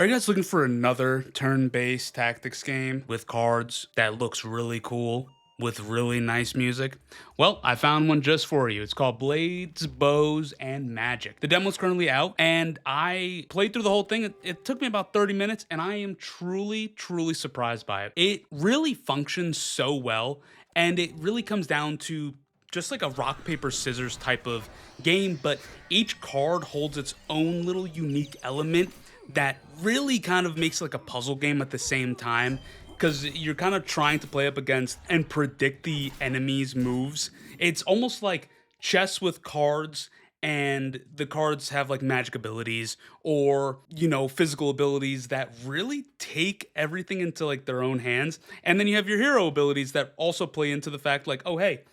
Are you guys looking for another turn-based tactics game with cards that looks really cool with really nice music? Well, I found one just for you. It's called Blades, Bows, and Magic. The demo's currently out, and I played through the whole thing. It took me about 30 minutes, and I am truly, truly surprised by it. It really functions so well, and it really comes down to just like a rock, paper, scissors type of game, but each card holds its own little unique element that really kind of makes like a puzzle game at the same time because you're kind of trying to play up against and predict the enemy's moves. It's almost like chess with cards, and the cards have like magic abilities or physical abilities that really take everything into like their own hands, and then you have your hero abilities that also play into the fact like, oh hey,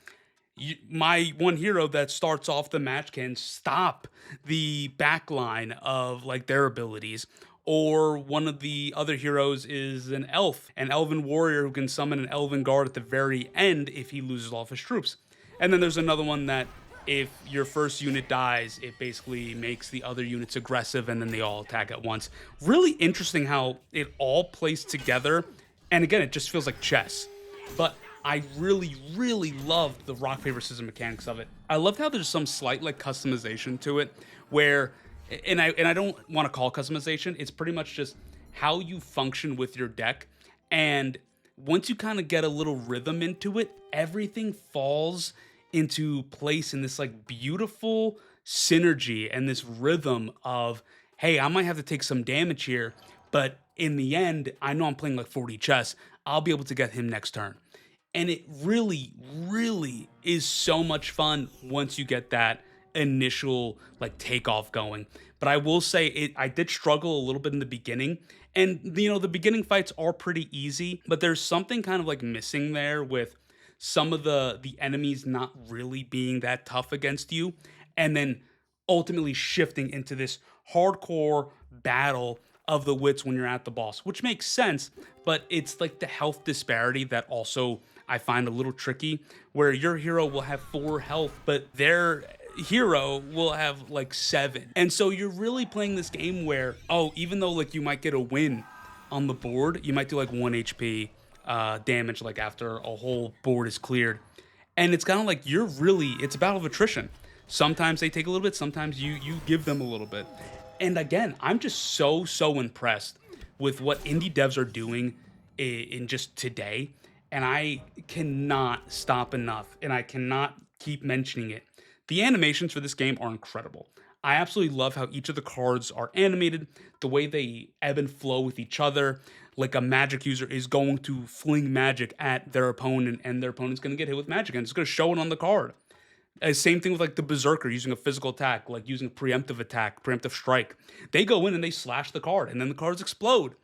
my one hero that starts off the match can stop the back line of like their abilities. Or one of the other heroes is an elf, an elven warrior who can summon an elven guard at the very end if he loses all of his troops. And then there's another one that if your first unit dies, it basically makes the other units aggressive and then they all attack at once. Really interesting how it all plays together. And again, it just feels like chess. But I really, really loved the rock paper scissors mechanics of it. I loved how there's some slight like customization to it, where, and I don't want to call customization. It's pretty much just how you function with your deck, and once you kind of get a little rhythm into it, everything falls into place in this like beautiful synergy and this rhythm of, hey, I might have to take some damage here, but in the end, I know I'm playing like 40 chess. I'll be able to get him next turn. And it really, really is so much fun once you get that initial like takeoff going. But I will say I did struggle a little bit in the beginning. And the beginning fights are pretty easy, but there's something kind of like missing there with some of the enemies not really being that tough against you, and then ultimately shifting into this hardcore battle of the wits when you're at the boss, which makes sense, but it's like the health disparity that also I find a little tricky, where your hero will have 4 health, but their hero will have like 7. And so you're really playing this game where, oh, even though like you might get a win on the board, you might do like 1 HP damage like after a whole board is cleared. And it's kind of like it's a battle of attrition. Sometimes they take a little bit, sometimes you give them a little bit. And again, I'm just so impressed with what indie devs are doing in just today, and I cannot stop enough, and I cannot keep mentioning it. The animations for this game are incredible. I absolutely love how each of the cards are animated, the way they ebb and flow with each other. Like a magic user is going to fling magic at their opponent, and their opponent's going to get hit with magic, and it's going to show it on the card. Same thing with like the berserker using a physical attack, like using a preemptive attack, preemptive strike. They go in and they slash the card, and then the cards explode.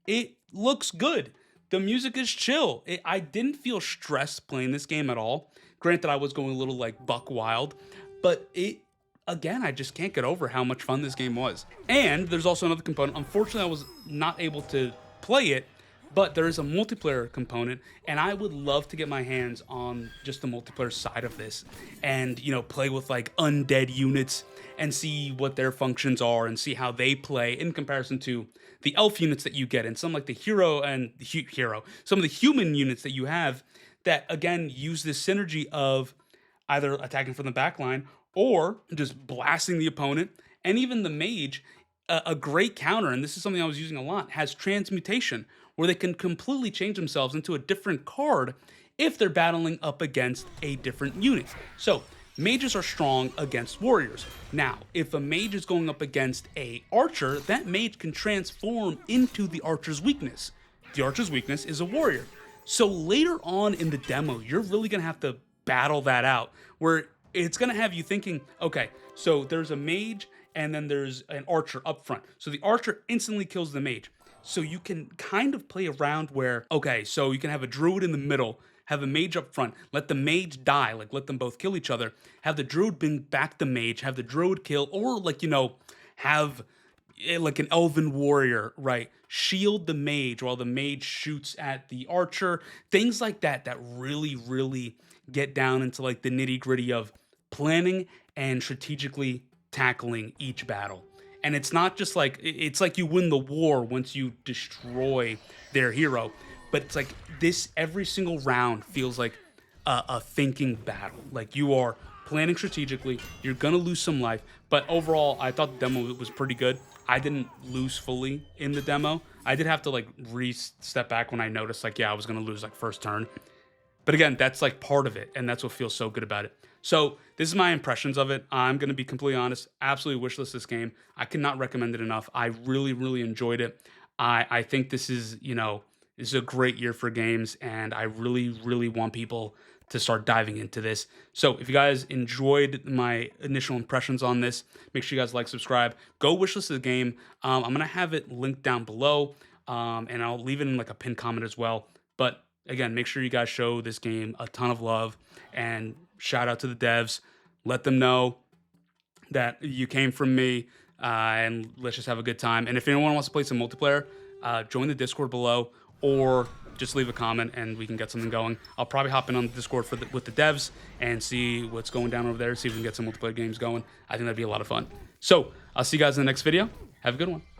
It looks good. The music is chill. I didn't feel stressed playing this game at all. Granted, I was going a little like buck wild, but again, I just can't get over how much fun this game was. And there's also another component. Unfortunately, I was not able to play it, but there is a multiplayer component, and I would love to get my hands on just the multiplayer side of this and, play with like undead units and see what their functions are and see how they play in comparison to the elf units that you get and some like the hero and some of the human units that you have that again use this synergy of either attacking from the back line or just blasting the opponent. And even the mage, a great counter, and this is something I was using a lot, has transmutation, where they can completely change themselves into a different card if they're battling up against a different unit. So mages are strong against warriors. Now, if a mage is going up against a archer, that mage can transform into the archer's weakness. The archer's weakness is a warrior. So later on in the demo, you're really gonna have to battle that out, where it's gonna have you thinking, okay, so there's a mage and then there's an archer up front. So the archer instantly kills the mage. So you can kind of play around where, okay, so you can have a druid in the middle, have a mage up front, let the mage die, like let them both kill each other, have the druid bring back the mage, have the druid kill, or like, have like an elven warrior, right? Shield the mage while the mage shoots at the archer. Things like that that really, really get down into like the nitty gritty of planning and strategically tackling each battle. And it's not just like it's like you win the war once you destroy their hero, but it's like this every single round feels like a thinking battle. Like you are planning strategically. You're gonna lose some life, but overall, I thought the demo was pretty good. I didn't lose fully in the demo. I did have to like step back when I noticed like yeah I was gonna lose like first turn. But again, that's like part of it, and that's what feels so good about it. So this is my impressions of it. I'm gonna be completely honest. Absolutely wishlist this game. I cannot recommend it enough. I really, really enjoyed it. I think this is this is a great year for games, and I really, really want people to start diving into this. So if you guys enjoyed my initial impressions on this, make sure you guys like, subscribe, go wishlist the game. I'm gonna have it linked down below, and I'll leave it in like a pinned comment as well. But again, make sure you guys show this game a ton of love and shout out to the devs. Let them know that you came from me, and let's just have a good time. And if anyone wants to play some multiplayer, join the Discord below or just leave a comment and we can get something going. I'll probably hop in on the Discord with the devs and see what's going down over there, see if we can get some multiplayer games going. I think that'd be a lot of fun. So I'll see you guys in the next video. Have a good one.